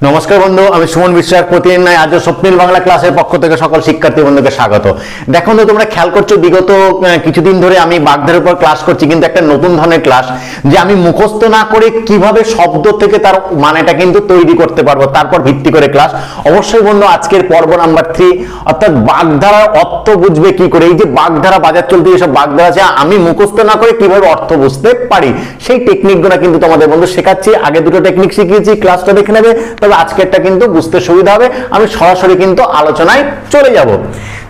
নমস্কার বন্ধু, আমি সুমন বিশ্বাস। প্রতিদিন নয়, আজ স্বপ্নিল বাংলা ক্লাসের পক্ষ থেকে সকল শিক্ষার্থী বন্ধুকে স্বাগত। দেখো তো, তোমরা খেয়াল করছো বিগত কিছুদিন ধরে আমি বাগধার উপর ক্লাস করছি, কিন্তু একটা নতুন ধরনের ক্লাস, যে আমি মুখস্থ না করে কিভাবে শব্দ থেকে তার মানেটা কিন্তু তৈরি করতে পারবো, তারপর ভিত্তি করে ক্লাস। অবশ্যই বন্ধু, আজকের পর্ব নাম্বার 3, অর্থাৎ বাগধারার অর্থ বুঝবে কি করে। এই যে বাগধারা, বাজার চলতে যেসব বাগধারা আছে, আমি মুখস্থ না করে কিভাবে অর্থ বুঝতে পারি, সেই টেকনিকগুলো কিন্তু তোমাদের বন্ধু শেখাচ্ছি। আগে দুটো টেকনিক শিখিয়েছি, ক্লাসটা দেখে নেবে, তবে আজকেরটা কিন্তু বুঝতে সুবিধা হবে। আমি সরাসরি কিন্তু আলোচনায় চলে যাব।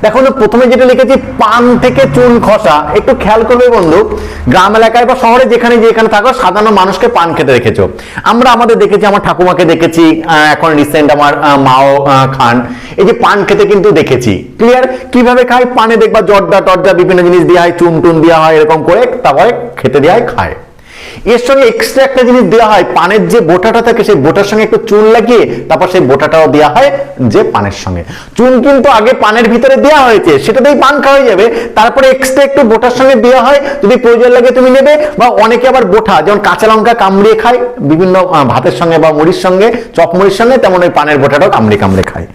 দেখো, প্রথমে যেটা লিখেছি, পান থেকে চুন খসা। একটু খেয়াল করবে বন্ধু, গ্রাম এলাকায় বা শহরে যেখানে যেখানে থাকো, সাধারণ মানুষকে পান খেতে দেখেছো। আমরা আমাদের দেখেছি, আমার ঠাকুমাকে দেখেছি, এখন রিসেন্ট আমার মাও খান। এই যে পান খেতে কিন্তু দেখেছি। ক্লিয়ার? কিভাবে খায়? পানে দেখবা জর্দা টর্দা বিভিন্ন জিনিস দেওয়া হয়, চুন টুন দেওয়া হয়, এরকম করে তারপরে খেতে দেওয়া হয়, খায়। এর সঙ্গে এক্সট্রা একটা জিনিস দেওয়া হয়, পানের যে বোটাটা থাকে সেই বোটার সঙ্গে একটু চুন লাগিয়ে তারপর সেই বোটাটাও দেওয়া হয় যে পানের সঙ্গে। চুন কিন্তু আগে পানের ভিতরে দেওয়া হয়েছে, সেটাতেই পান খাওয়া যাবে, তারপরে এক্সট্রা একটু বোটার সঙ্গে দেওয়া হয়, যদি প্রয়োজন লাগে তুমি নেবে। বা অনেকে আবার বোটা, যেমন কাঁচা লঙ্কা কামড়িয়ে খায় বিভিন্ন ভাতের সঙ্গে বা মুড়ির সঙ্গে, চপ মুড়ির সঙ্গে, তেমন ওই পানের বোটাটাও কামড়ে কামড়ে খায়।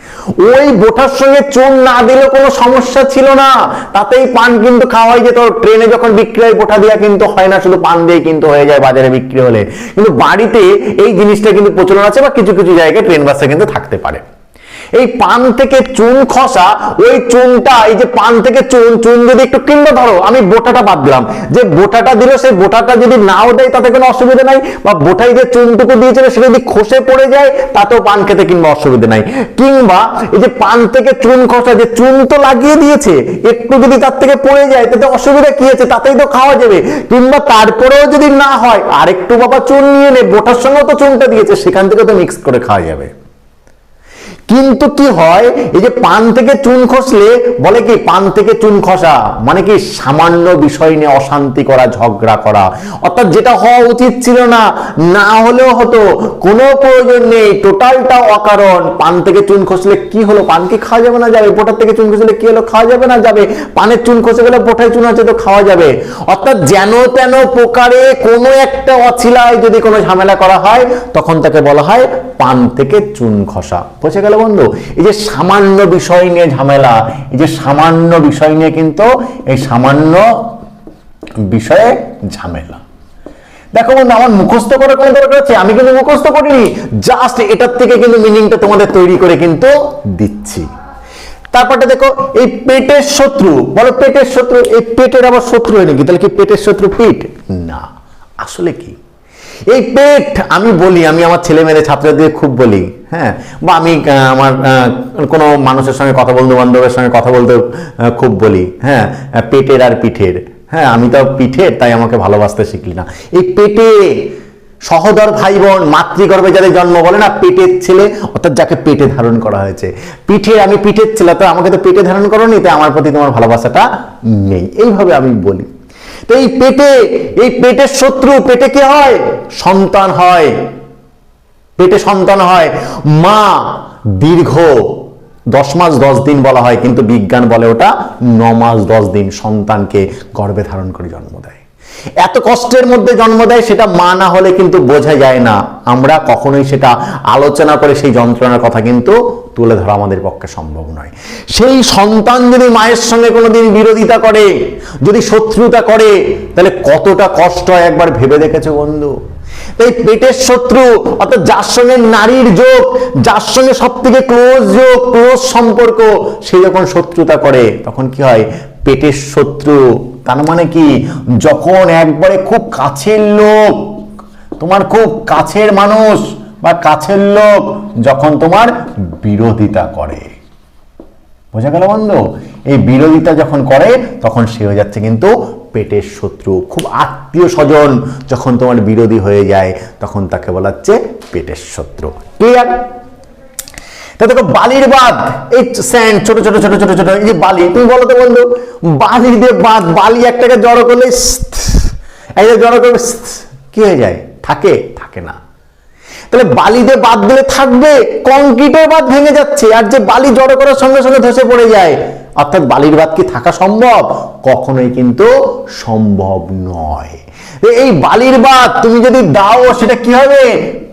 ওই বোটার সঙ্গে চুন না দিলেও কোনো সমস্যা ছিল না, তাতেই পান কিন্তু খাওয়া হয় যেত। ট্রেনে যখন বিক্রি হয় বোটা দেওয়া কিন্তু হয় না, শুধু পান দিয়ে কিন্তু হয়ে যায় বাজারে বিক্রি হলে। কিন্তু বাড়িতে এই জিনিসটা কিন্তু প্রচলন আছে, বা কিছু কিছু জায়গায় ট্রেন বাসে কিন্তু থাকতে পারে। এই পান থেকে চুন খসা, ওই চুনটা, এই যে পান থেকে চুন, চুন যদি একটু কিংবা ধরো আমি বোটাটা বাদ দিলাম, যে বোটাটা দিল, সেই বোটাটা যদি নাও দেয় তাতে কোনো অসুবিধা নাই, বা বোটাই যে চুনটুকু দিয়েছিল সেটা যদি খসে পড়ে যায় তাতেও পান খেতে কিংবা অসুবিধা নাই। কিংবা এই যে পান থেকে চুন খসা, যে চুন তো লাগিয়ে দিয়েছে, একটু যদি তার থেকে পড়ে যায় তাতে অসুবিধা কি আছে, তাতেই তো খাওয়া যাবে। কিংবা তারপরেও যদি না হয়, আরেকটু বাবা চুন নিয়ে নে, বোটার সঙ্গেও তো চুনটা দিয়েছে, সেখান থেকে তো মিক্স করে খাওয়া যাবে। কিন্তু কি হয়, এই যে পান থেকে চুন খসলে বলে কি, পান থেকে চুন খসা মানে কি, সামান্য বিষয় নিয়ে অশান্তি করা, ঝগড়া করা, অর্থাৎ যেটা হওয়া উচিত ছিল না, না হলেও হতো, কোনো প্রয়োজন নেই, টোটালটা অকারণ। পান থেকে চুন খসলে কি হলো, পান কি খাওয়া যাবে না যাবে? পোটার থেকে চুন খসলে কি হলো, খাওয়া যাবে না যাবে? পানের চুন খসে গেলে পোটায় চুন আছে তো খাওয়া যাবে। অর্থাৎ যেন তেন প্রকারে কোনো একটা অছিলায় যদি কোনো ঝামেলা করা হয়, তখন তাকে বলা হয় পান থেকে চুন খসা। বুঝে গেল বন্ধু? এই যে সামান্য বিষয় নিয়ে ঝামেলা, এই যে সামান্য বিষয় নিয়ে কিন্তু, এই সামান্য বিষয়ে ঝামেলা। দেখো বন্ধু, আমার মুখস্থ করার কোনো দরকার আছে? আমি কিন্তু মুখস্থ করিনি, জাস্ট এটার থেকে কিন্তু মিনিংটা তোমাদের তৈরি করে কিন্তু দিচ্ছি। তারপরটা দেখো, এই পেটের শত্রু, বলো পেটের শত্রু, এই পেটের আবার শত্রু হয় নাকি? তাহলে কি পেটের শত্রু পেট? না, আসলে কি, এই পেট, আমি বলি, আমি আমার ছেলে মেয়েদের ছাত্রদের খুব বলি, হ্যাঁ, বা আমি আমার কোনো মানুষের সঙ্গে কথা, বন্ধু বান্ধবের সঙ্গে কথা বলতে খুব বলি, হ্যাঁ, পেটের আর পিঠের। হ্যাঁ, আমি তো পিঠের, তাই আমাকে ভালোবাসতে শিখলি না। এই পেটে সহোদর ভাই বোন, মাতৃগর্ভে যাদের জন্ম, বলে না পেটের ছেলে, অর্থাৎ যাকে পেটে ধারণ করা হয়েছে। পিঠে, আমি পিঠের ছেলে, তো আমাকে তো পেটে ধারণ করোনি, তাই আমার প্রতি তোমার ভালোবাসাটা নেই, এইভাবে আমি বলি। তো এই পেটে, এই পেটের শত্রু, পেটে কি হয়? সন্তান হয়, পেটে সন্তান হয়। মা দীর্ঘ 10 মাস 10 দিন বলা হয়, কিন্তু বিজ্ঞান বলে ওটা 9 মাস 10 দিন সন্তানকে গর্ভে ধারণ করে জন্ম দেয়। এত কষ্টের মধ্যে জন্ম দেয়, সেটা মা না হলে কিন্তু বোঝা যায় না। আমরা কখনোই সেটা আলোচনা করে সেই যন্ত্রণার কথা কিন্তু তুলে ধরা আমাদের পক্ষে সম্ভব নয়। সেই সন্তান যদি মায়ের সঙ্গে কোনোদিন বিরোধিতা করে, যদি শত্রুতা করে, তাহলে কতটা কষ্ট হয় একবার ভেবে দেখেছো বন্ধু? এই পেটের শত্রু, অর্থাৎ যার সঙ্গে নারীর যোগ, যার সঙ্গে সব থেকে ক্লোজ যোগ, ক্লোজ সম্পর্ক, সে যখন শত্রুতা করে, তখন কি হয়? পেটের শত্রু। তার মানে কি, যখন একবারে খুব কাছের লোক, তোমার খুব কাছের মানুষ বা কাছের লোক যখন তোমার বিরোধিতা করে, বোঝা গেল বন্ধু? এই বিরোধিতা যখন করে, তখন সে হয়ে যাচ্ছে কিন্তু পেটের শত্রু। খুব আত্মীয় স্বজন যখন তোমার বিরোধী হয়ে যায়, তখন তাকে বলা হচ্ছে পেটের শত্রু। ক্লিয়ার? তা দেখো, বালির বাঁধ, এই স্যান্ড, ছোট ছোট ছোট ছোট ছোট, এই যে বালি, তুমি বলো তো বন্ধু, বালি দিয়ে বাঁধ, বালি একটাকে জড়ো করলে, এই যে জড়ো করবে, কি হয়ে যায়? থাকে? থাকে না। তাহলে বালি দিয়ে বাঁধ দিলে থাকবে? কংক্রিটের বাঁধ ভেঙে যাচ্ছে, আর যে বালি জড়ো করার সঙ্গে সঙ্গে ধসে পড়ে যায়। অর্থাৎ বালির বাঁধ কি থাকা সম্ভব? কখনোই কিন্তু সম্ভব নয়। এই বালির বাঁধ তুমি যদি দাও, সেটা কি হবে?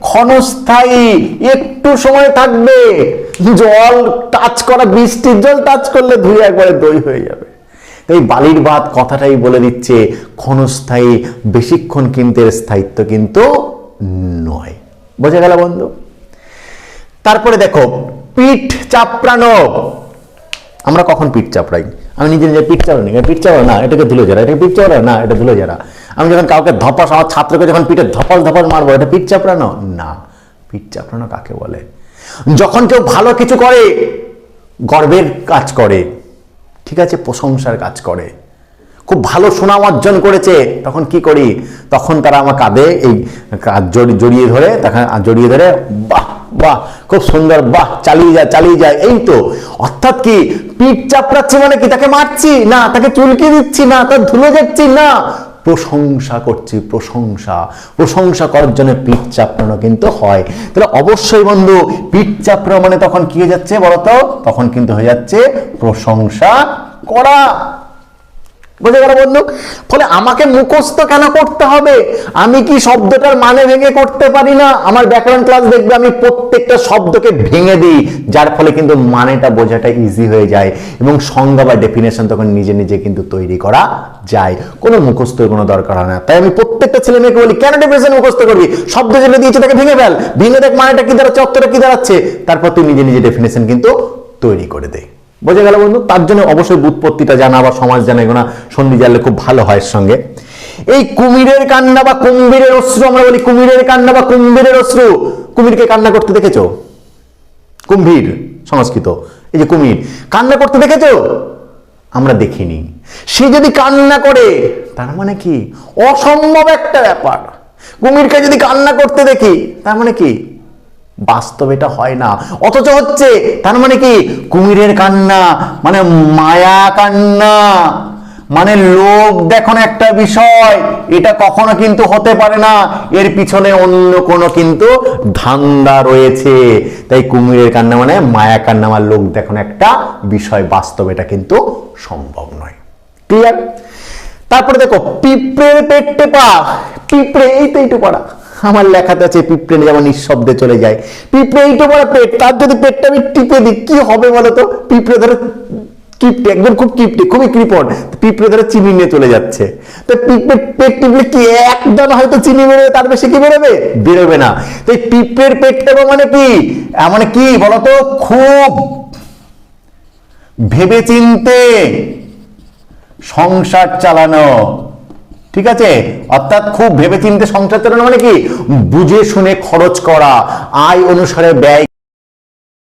ক্ষণস্থায়ী, একটু সময় থাকবে। জল টাচ করা, বৃষ্টির জল টাচ করলে ধুয়ে একবারে দই হয়ে যাবে। এই বালির ভাত কথাটাই বলে দিচ্ছে ক্ষণস্থায়ী, বেশিক্ষণ কিন্তু এর স্থায়িত্ব কিন্তু নয়। বোঝা গেল বন্ধু? তারপরে দেখো পিঠ চাপড়ানো। আমরা কখন পিঠ চাপড়াই? আমি নিজে নিজে পিঠ চাপড়াই, পিঠ চাপড়া না, এটাকে ধুলো ঝাড়া, এটা পিঠ চাপড়া না, এটা ধুলো ঝাড়া। আমি যখন কাউকে ধপাস, আমার ছাত্রকে যখন পিঠে ধপাস ধপাস মারবো, এটা পিঠ চাপড়ানো না। পিঠ চাপড়ানো কাকে বলে? যখন কেউ ভালো কিছু করে, গর্বের কাজ করে, ঠিক আছে, প্রশংসার কাজ করে, খুব ভালো সুনাম অর্জন করেছে, তখন কি করি? তখন তারা আমার কাঁধে এই জড়িয়ে ধরে, তখন জড়িয়ে ধরে বাহ বাহ খুব সুন্দর, বাহ চালিয়ে যা চালিয়ে যায়, এই তো। অর্থাৎ কি, পিঠ চাপড়াচ্ছি মানে কি? তাকে মারছি না, তাকে চুলকে দিচ্ছি না, তার ধুলে যাচ্ছি না, প্রশংসা করছি। প্রশংসা, প্রশংসা করার জন্য পিঠ চাপড়ানো কিন্তু হয়। তাহলে অবশ্যই বন্ধু, পিঠ চাপড়ানো মানে তখন কি হয়ে যাচ্ছে বলতো? তখন কিন্তু হয়ে যাচ্ছে প্রশংসা করা। বুঝে গেল বন্ধু? ফলে আমাকে মুখস্থ কেন করতে হবে? আমি কি শব্দটার মানে ভেঙে করতে পারি না? আমার ব্যাকরণ ক্লাস দেখবে আমি প্রত্যেকটা শব্দকে ভেঙে দিই, যার ফলে কিন্তু মানেটা বোঝাটা ইজি হয়ে যায় এবং সংজ্ঞা বা ডেফিনেশন তখন নিজে নিজে কিন্তু তৈরি করা যায়, কোনো মুখস্থের কোনো দরকার হয় না। তাই আমি প্রত্যেকটা ছেলে মেয়েকে বলি, কেন ডেফিনেশন মুখস্থ করবি? শব্দ যেটা দিয়েছে তাকে ভেঙে ফেল, ভেঙে দেখ মানেটা কি দাঁড়াচ্ছে, অর্থটা কি দাঁড়াচ্ছে, তারপর তুই নিজে নিজে ডেফিনেশন কিন্তু তৈরি করে দে। বোঝা গেল বন্ধু? তার জন্য অবশ্যই ব্যুৎপত্তিটা জানা বা সমাজ জানা, এগুলো সন্ধি জানলে খুব ভালো হয়। সঙ্গে এই কুমিরের কান্না বা কুম্ভীরের অশ্রু, আমরা বলি কুমিরের কান্না বা কুম্ভীরের অশ্রু। কুমিরকে কান্না করতে দেখেছো? কুম্ভীর সংস্কৃত, এই যে কুমির কান্না করতে দেখেছো? আমরা দেখিনি। সে যদি কান্না করে তার মানে কি? অসম্ভব একটা ব্যাপার। কুমিরকে যদি কান্না করতে দেখি তার মানে কি? বাস্তবে এটা হয় না, অথচ হচ্ছে। তার মানে কি? কুমিরের কান্না মানে মায়া কান্না, মানে লোক দেখানো একটা বিষয়, এটা কখনো কিন্তু হতে পারে না, এর পিছনে অন্য কোনো কিন্তু ধান্দা রয়েছে। তাই কুমিরের কান্না মানে মায়া কান্না, আমার লোক দেখানো একটা বিষয়, বাস্তবে এটা কিন্তু সম্ভব নয়। ক্লিয়ার? তারপরে দেখো পিঁপড়ের পেট টেপা। পিঁপড়ে, এই তো এইটু পড়া আমার লেখাতে আছে, পিঁপড়ে যেমন নিঃশব্দে চলে যায়, পিঁপড়ে এইটু পড়া পেট, তার যদি পেটটা আমি টিপে দিই কি হবে বলতো? পিঁপড়ে ধরে কিপটে, একদম খুব কিপটে, খুবই কৃপণ, পিঁপড়ে ধরে চিনি নিয়ে চলে যাচ্ছে। তো পিঁপড়ে পেট টিপলে কি একদম হয়তো চিনি বেরোবে, তার বেশি কি বেরোবে? বেরোবে না। তো এই পিঁপড়ের পেট টেপা মানে কি? মানে কি বলতো? খুব ভেবেচিন্তে সংসার চালানো, ঠিক আছে? অর্থাৎ খুব ভেবেচিন্তে সংসার চালানো মানে কি? বুঝে শুনে খরচ করা, আয় অনুসারে ব্যয়